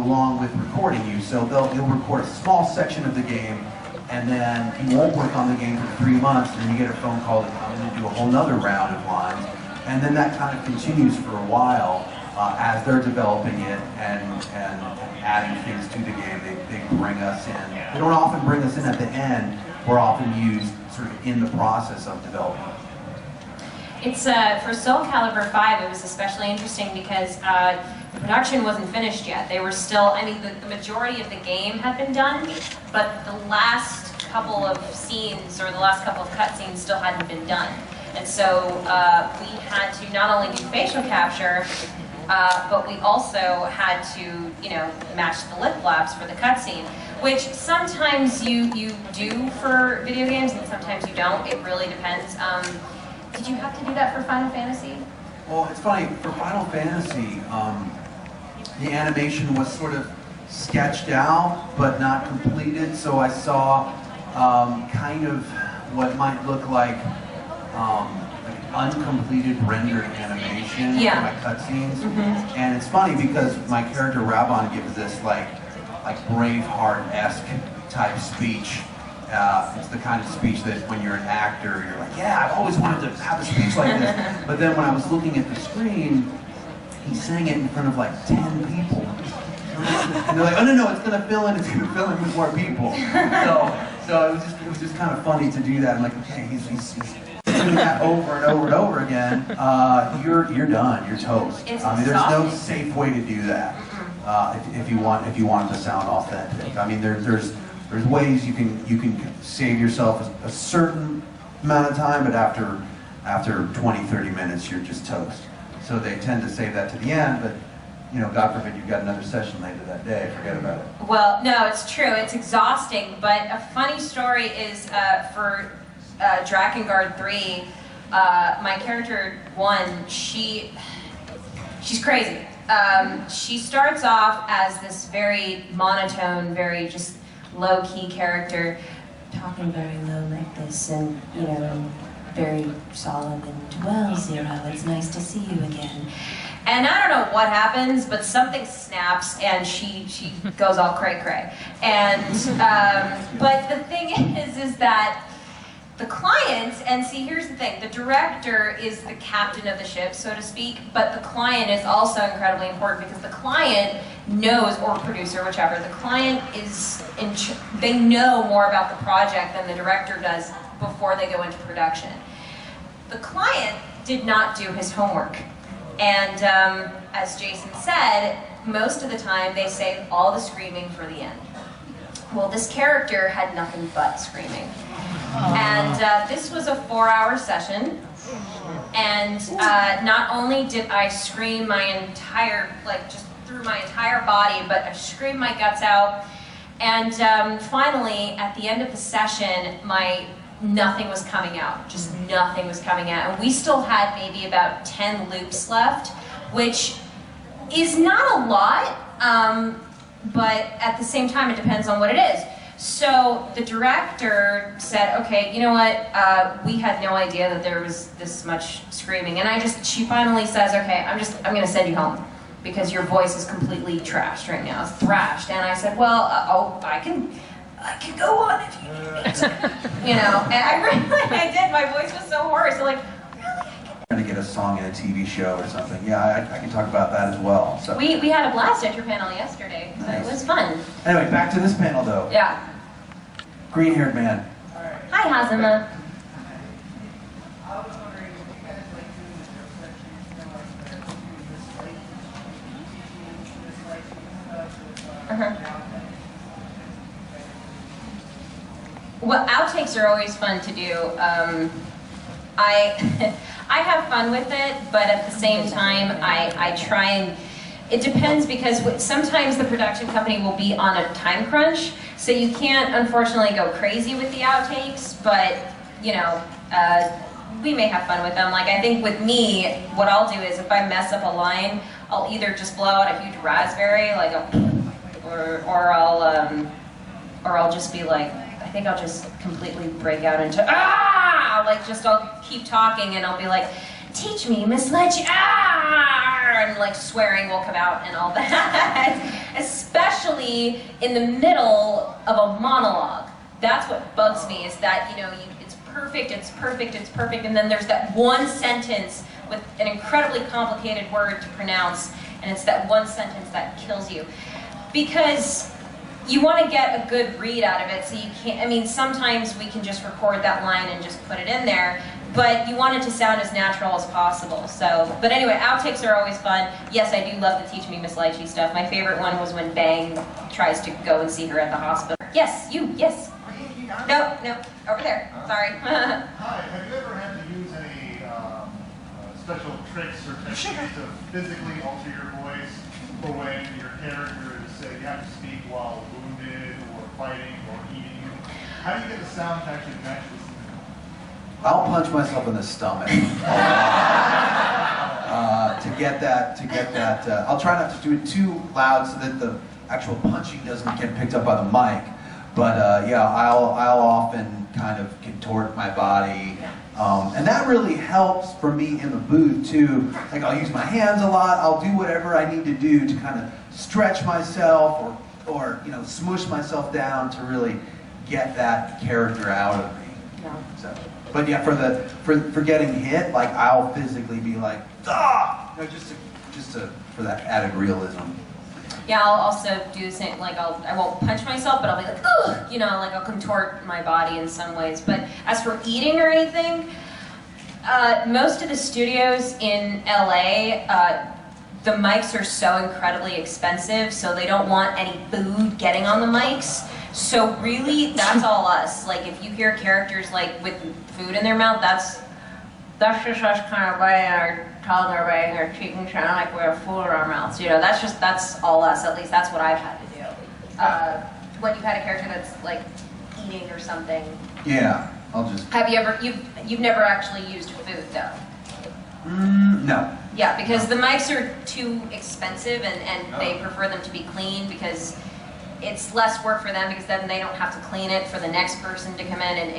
along with recording you. So they'll record a small section of the game, and then you won't work on the game for 3 months, and then you get a phone call to come in and do a whole nother round of lines. And then that kind of continues for a while as they're developing it and adding things to the game. They bring us in. They don't often bring us in at the end. We're often used sort of in the process of developing. It's for Soul Calibur 5, it was especially interesting because the production wasn't finished yet. They were still, I mean, the majority of the game had been done, but the last couple of scenes or the last couple of cutscenes still hadn't been done. And so we had to not only do facial capture, but we also had to, you know, match the lip flaps for the cutscene, which sometimes you do for video games and sometimes you don't. It really depends. Did you have to do that for Final Fantasy? Well, it's funny, for Final Fantasy, the animation was sort of sketched out, but not completed, so I saw kind of what might look like uncompleted rendered animation for my cutscenes. And it's funny because my character Rabon gives this like Braveheart-esque type speech. It's the kind of speech that when you're an actor, you're like, yeah, I've always wanted to have a speech like this. But then when I was looking at the screen, he sang it in front of like 10 people. And they're like, oh no, it's gonna fill in with more people. So it was just kind of funny to do that. I'm like, okay, he's doing that over and over and over again. You're done, you're toast. I mean, there's no safe way to do that if you want it to sound authentic. I mean, there's ways you can save yourself a certain amount of time, but after 20, 30 minutes, you're just toast. So they tend to save that to the end, but you know, God forbid you've got another session later that day, forget about it. Well, no, it's true, it's exhausting, but a funny story is for Drakengard 3, my character 1, she's crazy. She starts off as this very monotone, very just low-key character, talking very low like this, and you know, very solemn and, well, Zero, it's nice to see you again. And I don't know what happens, but something snaps and she goes all cray-cray. And, but the thing is that the client, and see, here's the thing, the director is the captain of the ship, so to speak, but the client is also incredibly important because the client knows, or producer, whichever, the client is, they know more about the project than the director does before they go into production. The client did not do his homework. And as Jason said, most of the time they save all the screaming for the end. Well, this character had nothing but screaming. And this was a 4-hour session, and not only did I scream my entire, like just through my entire body, but I screamed my guts out. And finally, at the end of the session, nothing was coming out, just nothing was coming out. And we still had maybe about 10 loops left, which is not a lot, but at the same time, it depends on what it is. So the director said, okay, you know what, we had no idea that there was this much screaming. And she finally says, okay, I'm gonna send you home because your voice is completely trashed right now, it's thrashed. And I said, well, I can go on if you need me to. You know, and I did, my voice was so hoarse, so like, really? Trying to get a song in a TV show or something. Yeah, I can talk about that as well. So. We had a blast at your panel yesterday, so nice. It was fun. Anyway, back to this panel though. Yeah. Green-haired man. Hi, Hazama. Well, outtakes are always fun to do. I have fun with it, but at the same time, I try and, it depends because sometimes the production company will be on a time crunch, so you can't unfortunately go crazy with the outtakes, but you know, we may have fun with them. Like I think with me, what I'll do is if I mess up a line, I'll either just blow out a huge raspberry, like or I'll just be like, I think I'll just completely break out into like just I'll keep talking and I'll be like, teach me, Miss Ledge, and like swearing will come out and all that. Especially especially in the middle of a monologue. That's what bugs me, is that, you know, it's perfect, it's perfect, it's perfect, and then there's that one sentence with an incredibly complicated word to pronounce, and it's that one sentence that kills you. Because you want to get a good read out of it, so you can't, I mean, sometimes we can just record that line and just put it in there, but you want it to sound as natural as possible. So, but anyway, outtakes are always fun. Yes, I do love the Teach Me Miss Lychee stuff. My favorite one was when Bang tries to go and see her at the hospital. Yes, you, yes. No, over there, sorry. Hi, have you ever had to use any special tricks or techniques to physically alter your voice for when your character is, say, you have to speak while wounded or fighting or eating? How do you get the sound to actually match this? I'll punch myself in the stomach. To get that, I'll try not to do it too loud so that the actual punching doesn't get picked up by the mic. But yeah, I'll often kind of contort my body. And that really helps for me in the booth too. Like, I'll use my hands a lot, I'll do whatever I need to do to kind of stretch myself or you know, smush myself down to really get that character out of me. Yeah. So, but yeah, for getting hit, like, I'll physically be like, ah, you know, just for that added realism. Yeah, I'll also do the same, like I won't punch myself, but I'll be like, ugh, you know, like I'll contort my body in some ways. But as for eating or anything, most of the studios in LA, the mics are so incredibly expensive, so they don't want any food getting on the mics. So really, that's all us. Like, if you hear characters like with food in their mouth, that's just us kind of biting our tongue or biting our cheek and sound like we have food in our mouths. You know, that's all us. At least that's what I've had to do. When you've had a character that's like eating or something. Yeah, I'll just. Have you ever? You've never actually used food though. No. Yeah, because the mics are too expensive, and they prefer them to be clean because it's less work for them, because then they don't have to clean it for the next person to come in, and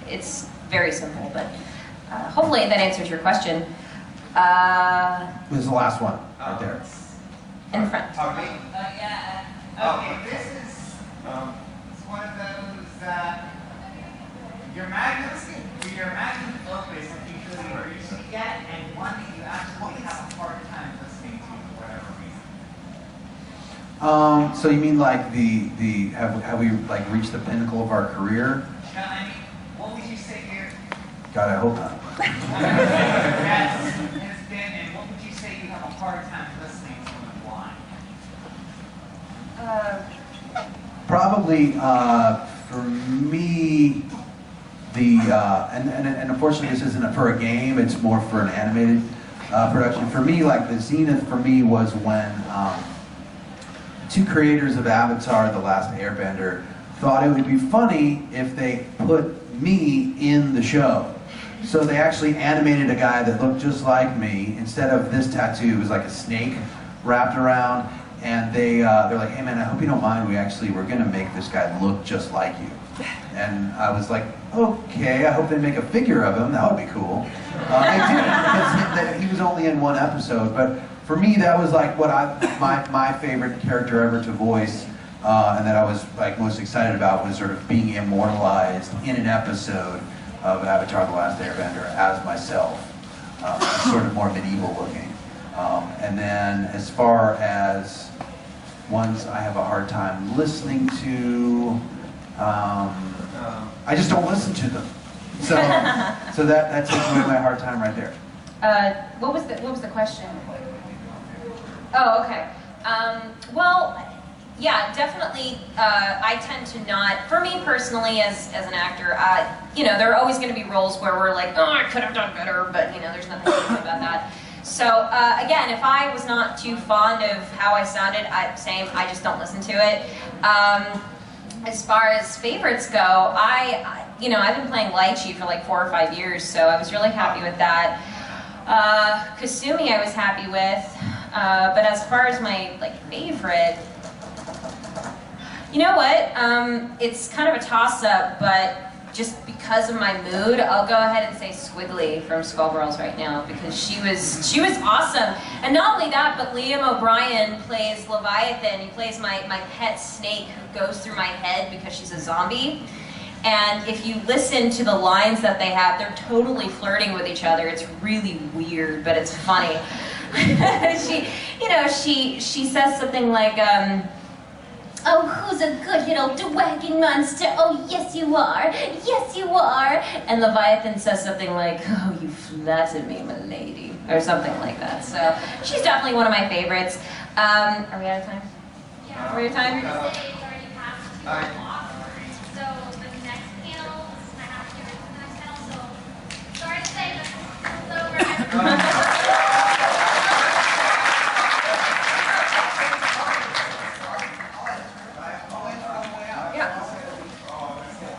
it's very simple. But hopefully that answers your question. This is the last one, right there. In the front. Yeah. Okay, this is one of those that your magnum opus that you really usually get, and one that you actually have a hard time listening to for whatever reason. So you mean like have we like reached the pinnacle of our career? No, I mean, what would you say here? God, I hope not. has been, and what would you say you have a hard time listening to and why? Probably for me, and unfortunately this isn't for a game, it's more for an animated production. For me, like the zenith for me was when two creators of Avatar: The Last Airbender thought it would be funny if they put me in the show. So they actually animated a guy that looked just like me. Instead of this tattoo, it was like a snake wrapped around. And they're like, hey man, I hope you don't mind. We're gonna make this guy look just like you. And I was like, okay, I hope they make a figure of him. That would be cool. They did, because he was only in one episode. But for me, that was like what my favorite character ever to voice, and that I was like most excited about, was sort of being immortalized in an episode of Avatar: The Last Airbender as myself, sort of more medieval looking. And then as far as ones I have a hard time listening to, I just don't listen to them. So that takes away my hard time right there. What was the question? Oh, okay. Well, yeah, definitely. I tend to not. For me personally, as an actor, you know, there are always going to be roles where we're like, oh, I could have done better, but you know, there's nothing to do about that. So again, if I was not too fond of how I sounded, I just don't listen to it. As far as favorites go, you know, I've been playing Lychee for like 4 or 5 years, so I was really happy with that. Kasumi I was happy with, but as far as my like favorite, you know what? It's kind of a toss-up, but just because of my mood, I'll go ahead and say Squiggly from Skullgirls right now because she was awesome. And not only that, but Liam O'Brien plays Leviathan. He plays my pet snake who goes through my head because she's a zombie. And if you listen to the lines that they have, they're totally flirting with each other. It's really weird, but it's funny. she says something like, oh, who's a good little wagging monster? Oh, yes you are. Yes you are. And Leviathan says something like, oh, you flatter me, my lady. Or something like that. So she's definitely one of my favorites. Are we out of time? Yeah. Are we out of time? It's already past 2 hours.